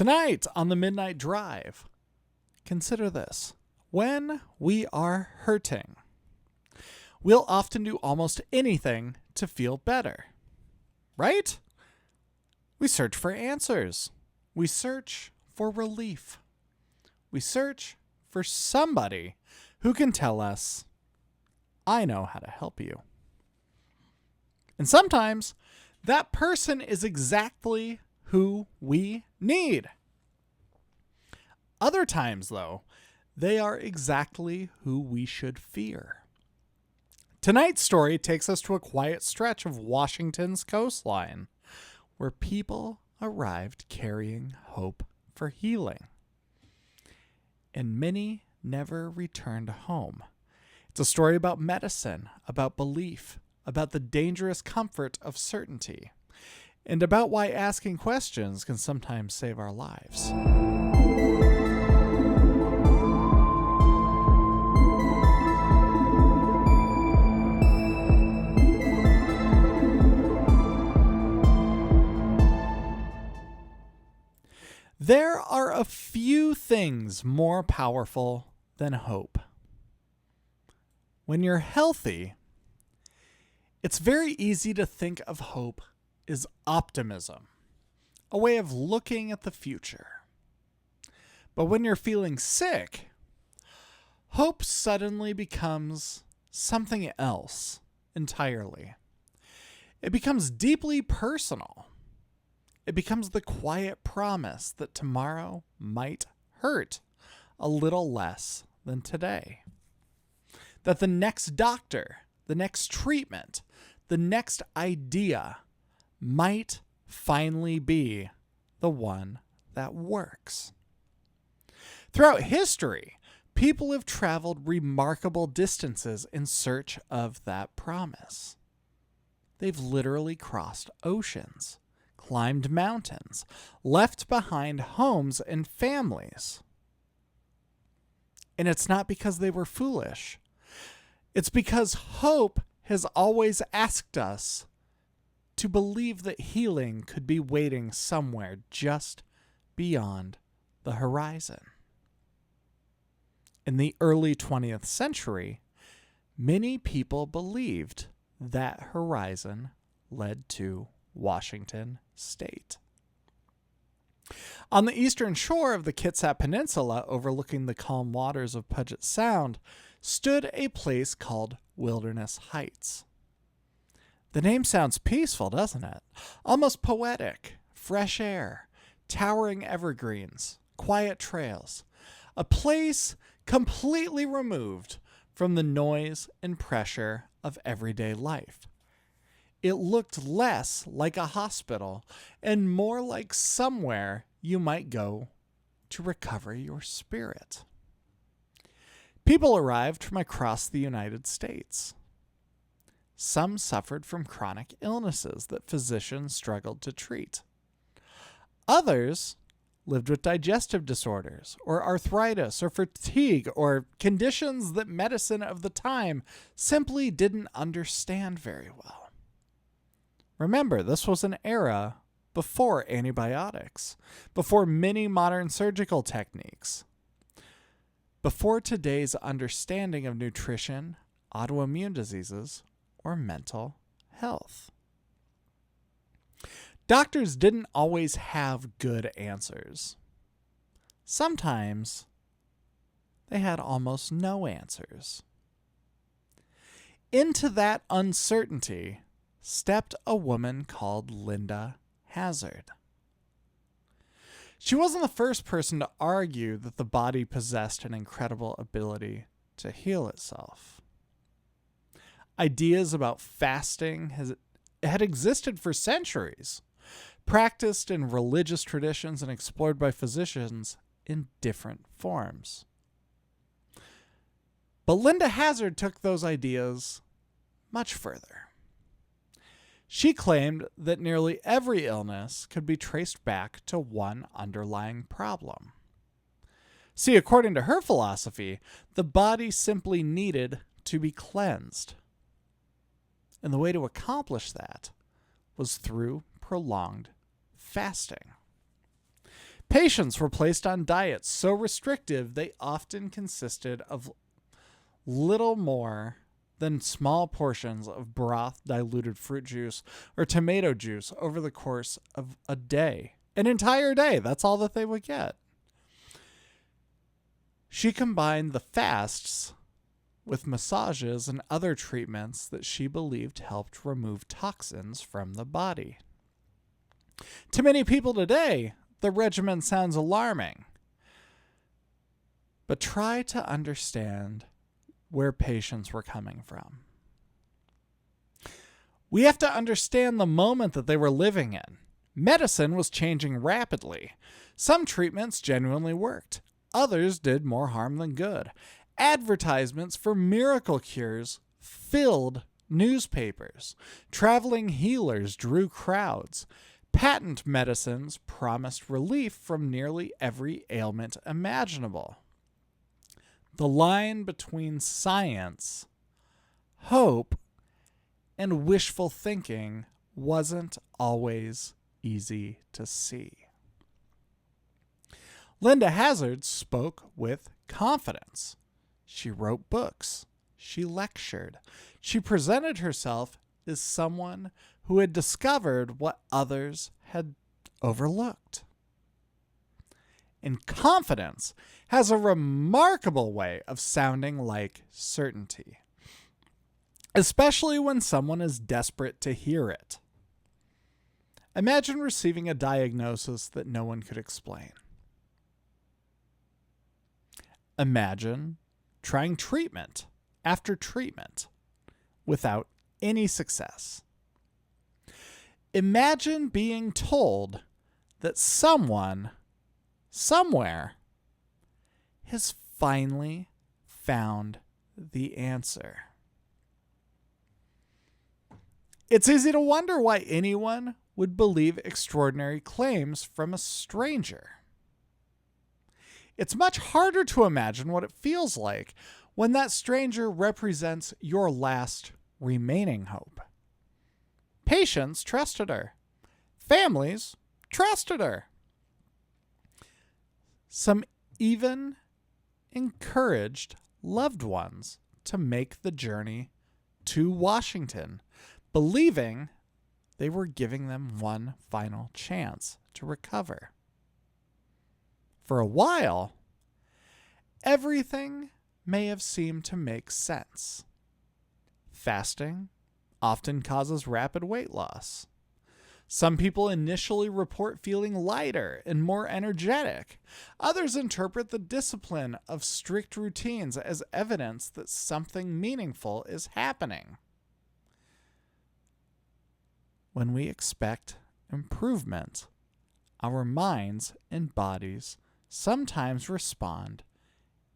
Tonight on the Midnight Drive, consider this. When we are hurting, we'll often do almost anything to feel better, right? We search for answers. We search for relief. We search for somebody who can tell us, I know how to help you. And sometimes that person is exactly who we need. Other times, though, they are exactly who we should fear. Tonight's story takes us to a quiet stretch of Washington's coastline, where people arrived carrying hope for healing. And many never returned home. It's a story about medicine, about belief, about the dangerous comfort of certainty, and about why asking questions can sometimes save our lives. There are a few things more powerful than hope. When you're healthy, it's very easy to think of hope as optimism, a way of looking at the future. But when you're feeling sick, hope suddenly becomes something else entirely. It becomes deeply personal. It becomes the quiet promise that tomorrow might hurt a little less than today. That the next doctor, the next treatment, the next idea might finally be the one that works. Throughout history, people have traveled remarkable distances in search of that promise. They've literally crossed oceans, climbed mountains, left behind homes and families. And it's not because they were foolish. It's because hope has always asked us to believe that healing could be waiting somewhere just beyond the horizon. In the early 20th century, many people believed that horizon led to Washington State. On the eastern shore of the Kitsap Peninsula, overlooking the calm waters of Puget Sound, stood a place called Wilderness Heights. The name sounds peaceful, doesn't it? Almost poetic. Fresh air, towering evergreens, quiet trails. A place completely removed from the noise and pressure of everyday life. It looked less like a hospital and more like somewhere you might go to recover your spirit. People arrived from across the United States. Some suffered from chronic illnesses that physicians struggled to treat. Others lived with digestive disorders or arthritis or fatigue or conditions that medicine of the time simply didn't understand very well. Remember, this was an era before antibiotics, before many modern surgical techniques, before today's understanding of nutrition, autoimmune diseases, or mental health. Doctors didn't always have good answers. Sometimes they had almost no answers. Into that uncertainty stepped a woman called Linda Hazzard. She wasn't the first person to argue that the body possessed an incredible ability to heal itself. Ideas about fasting had existed for centuries, practiced in religious traditions and explored by physicians in different forms. But Linda Hazzard took those ideas much further. She claimed that nearly every illness could be traced back to one underlying problem. See, according to her philosophy, the body simply needed to be cleansed. And the way to accomplish that was through prolonged fasting. Patients were placed on diets so restrictive they often consisted of little more than small portions of broth, diluted fruit juice, or tomato juice over the course of a day. An entire day, that's all that they would get. She combined the fasts with massages and other treatments that she believed helped remove toxins from the body. To many people today, the regimen sounds alarming. But try to understand where patients were coming from. We have to understand the moment that they were living in. Medicine was changing rapidly. Some treatments genuinely worked. Others did more harm than good. Advertisements for miracle cures filled newspapers. Traveling healers drew crowds. Patent medicines promised relief from nearly every ailment imaginable. The line between science, hope, and wishful thinking wasn't always easy to see. Linda Hazzard spoke with confidence. She wrote books. She lectured. She presented herself as someone who had discovered what others had overlooked. And confidence has a remarkable way of sounding like certainty, especially when someone is desperate to hear it. Imagine receiving a diagnosis that no one could explain. Imagine trying treatment after treatment without any success. Imagine being told that someone, somewhere, has finally found the answer. It's easy to wonder why anyone would believe extraordinary claims from a stranger. It's much harder to imagine what it feels like when that stranger represents your last remaining hope. Patients trusted her. Families trusted her. Some even encouraged loved ones to make the journey to Washington, believing they were giving them one final chance to recover. For a while, everything may have seemed to make sense. Fasting often causes rapid weight loss. Some people initially report feeling lighter and more energetic. Others interpret the discipline of strict routines as evidence that something meaningful is happening. When we expect improvement, our minds and bodies sometimes respond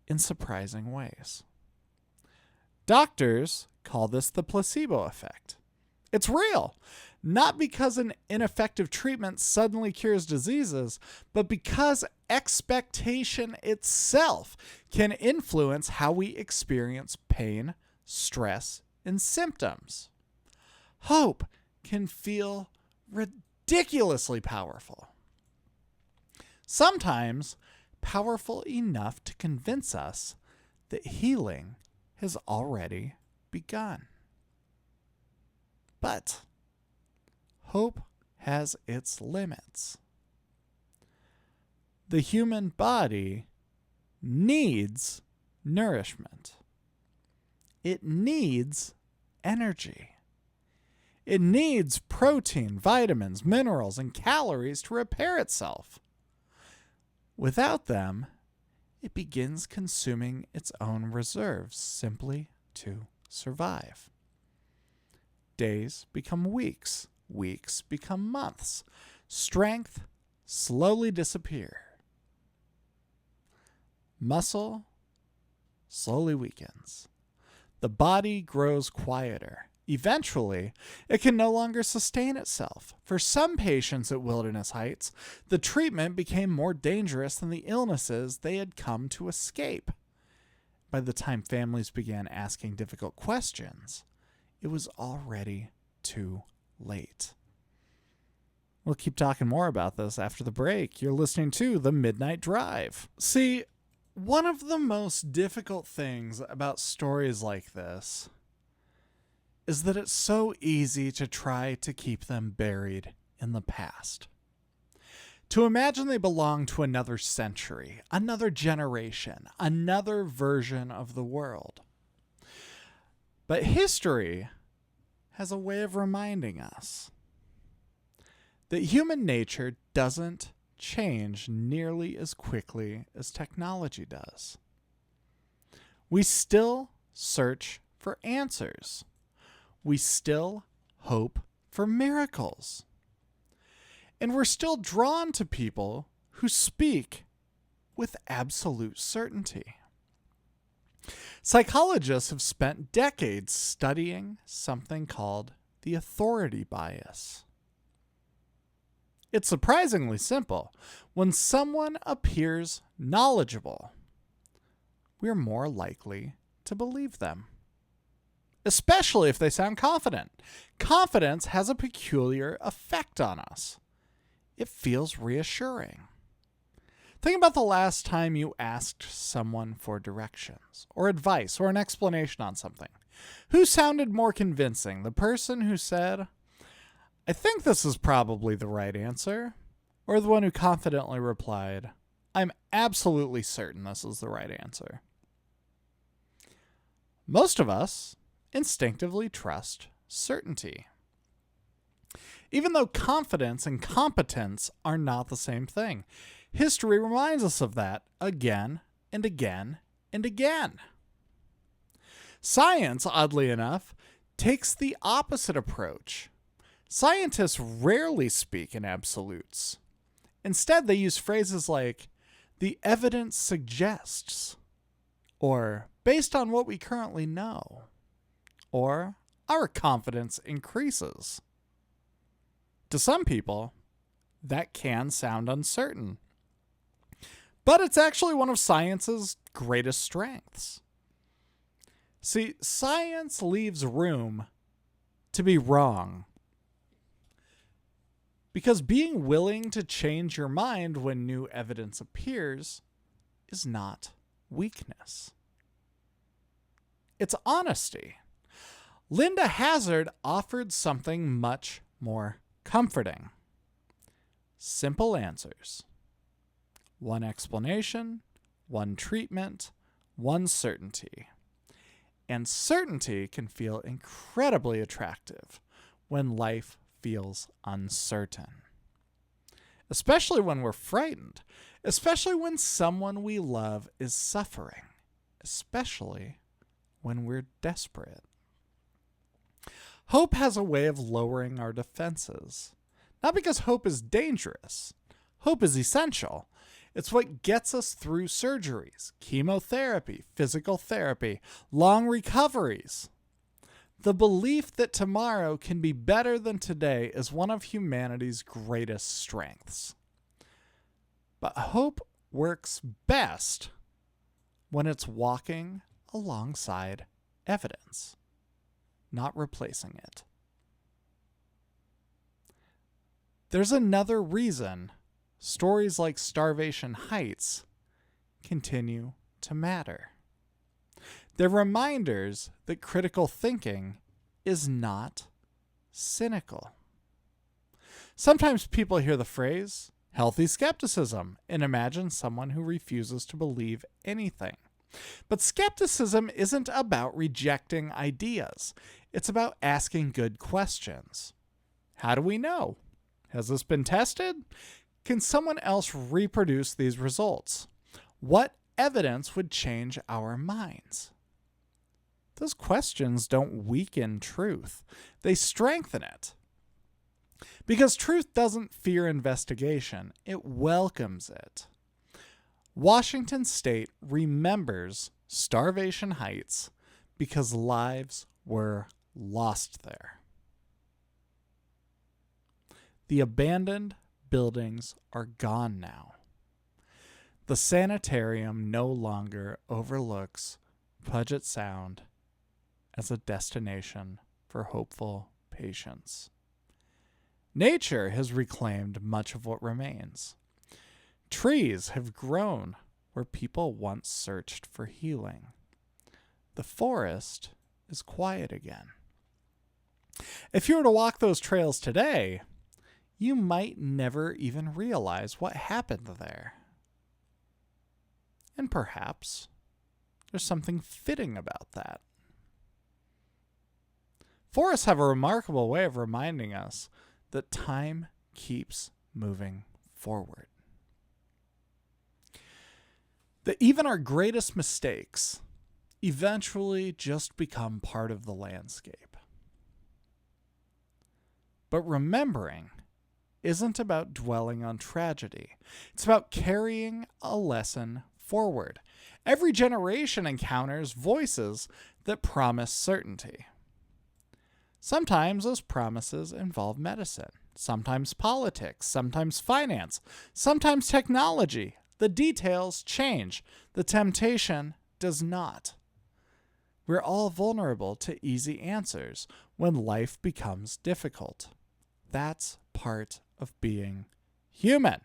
in surprising ways. Doctors call this the placebo effect. It's real, not because an ineffective treatment suddenly cures diseases, but because expectation itself can influence how we experience pain, stress, and symptoms. Hope can feel ridiculously powerful. Sometimes powerful enough to convince us that healing has already begun. But hope has its limits. The human body needs nourishment. It needs energy. It needs protein, vitamins, minerals, and calories to repair itself. Without them, it begins consuming its own reserves simply to survive. Days become weeks. Weeks become months. Strength slowly disappears. Muscle slowly weakens. The body grows quieter. Eventually, it can no longer sustain itself. For some patients at Wilderness Heights, the treatment became more dangerous than the illnesses they had come to escape. By the time families began asking difficult questions, it was already too late. We'll keep talking more about this after the break. You're listening to The Midnight Drive. See, one of the most difficult things about stories like this is that it's so easy to try to keep them buried in the past. To imagine they belong to another century, another generation, another version of the world. But history has a way of reminding us that human nature doesn't change nearly as quickly as technology does. We still search for answers. We still hope for miracles. And we're still drawn to people who speak with absolute certainty. Psychologists have spent decades studying something called the authority bias. It's surprisingly simple. When someone appears knowledgeable, we're more likely to believe them, especially if they sound confident. Confidence has a peculiar effect on us. It feels reassuring. Think about the last time you asked someone for directions or advice or an explanation on something. Who sounded more convincing? The person who said, "I think this is probably the right answer," or the one who confidently replied, "I'm absolutely certain this is the right answer"? Most of us instinctively trust certainty. Even though confidence and competence are not the same thing. History reminds us of that again and again and again. Science, oddly enough, takes the opposite approach. Scientists rarely speak in absolutes. Instead, they use phrases like, "the evidence suggests," or "based on what we currently know," or "our confidence increases." To some people, that can sound uncertain. But it's actually one of science's greatest strengths. See, science leaves room to be wrong. Because being willing to change your mind when new evidence appears is not weakness. It's honesty. Linda Hazzard offered something much more comforting. Simple answers. One explanation, one treatment, one certainty. And certainty can feel incredibly attractive when life feels uncertain. Especially when we're frightened. Especially when someone we love is suffering. Especially when we're desperate. Hope has a way of lowering our defenses. Not because hope is dangerous. Hope is essential. It's what gets us through surgeries, chemotherapy, physical therapy, long recoveries. The belief that tomorrow can be better than today is one of humanity's greatest strengths. But hope works best when it's walking alongside evidence, not replacing it. There's another reason stories like Starvation Heights continue to matter. They're reminders that critical thinking is not cynical. Sometimes people hear the phrase healthy skepticism and imagine someone who refuses to believe anything. But skepticism isn't about rejecting ideas. It's about asking good questions. How do we know? Has this been tested? Can someone else reproduce these results? What evidence would change our minds? Those questions don't weaken truth. They strengthen it. Because truth doesn't fear investigation. It welcomes it. Washington State remembers Starvation Heights because lives were lost there. The abandoned buildings are gone now. The sanitarium no longer overlooks Puget Sound as a destination for hopeful patients. Nature has reclaimed much of what remains. Trees have grown where people once searched for healing. The forest is quiet again. If you were to walk those trails today, you might never even realize what happened there. And perhaps there's something fitting about that. Forests have a remarkable way of reminding us that time keeps moving forward. That even our greatest mistakes eventually just become part of the landscape. But remembering isn't about dwelling on tragedy. It's about carrying a lesson forward. Every generation encounters voices that promise certainty. Sometimes those promises involve medicine, sometimes politics, sometimes finance, sometimes technology. The details change. The temptation does not. We're all vulnerable to easy answers when life becomes difficult. That's part of being human.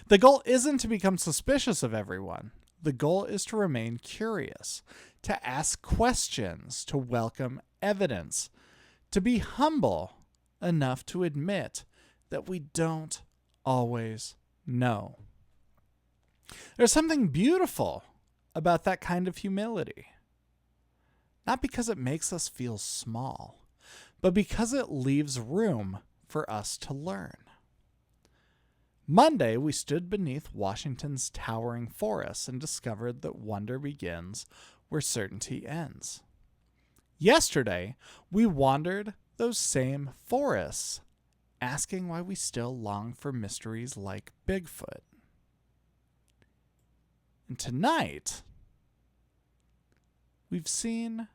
The goal isn't to become suspicious of everyone. The goal is to remain curious, to ask questions, to welcome evidence, to be humble enough to admit that we don't always know. There's something beautiful about that kind of humility. Not because it makes us feel small, but because it leaves room for us to learn. Monday, we stood beneath Washington's towering forests and discovered that wonder begins where certainty ends. Yesterday, we wandered those same forests, asking why we still long for mysteries like Bigfoot. And tonight, we've seen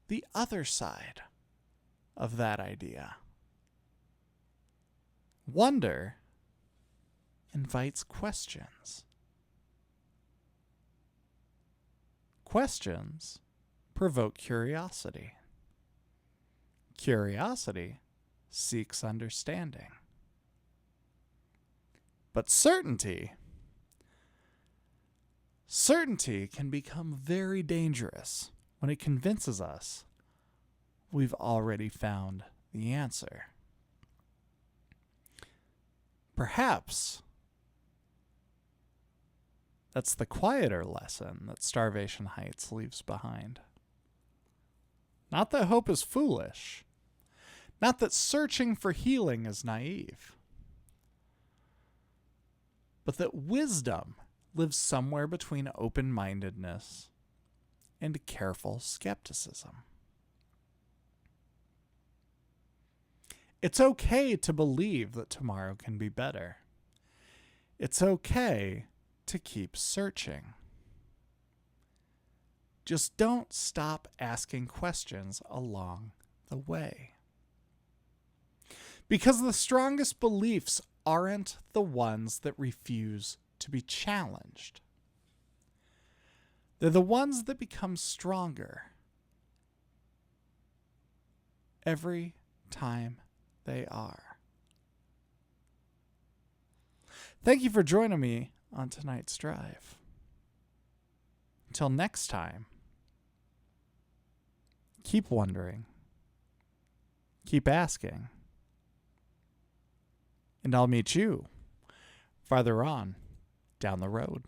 the other side of that idea. Wonder invites questions. Questions provoke curiosity. Curiosity seeks understanding. But certainty can become very dangerous when it convinces us we've already found the answer. Perhaps that's the quieter lesson that Starvation Heights leaves behind. Not that hope is foolish. Not that searching for healing is naive. But that wisdom lives somewhere between open-mindedness and careful skepticism. It's okay to believe that tomorrow can be better. It's okay to keep searching. Just don't stop asking questions along the way. Because the strongest beliefs aren't the ones that refuse to be challenged. They're the ones that become stronger every time they are. Thank you for joining me on tonight's drive. Until next time, keep wondering, keep asking, and I'll meet you farther on down the road.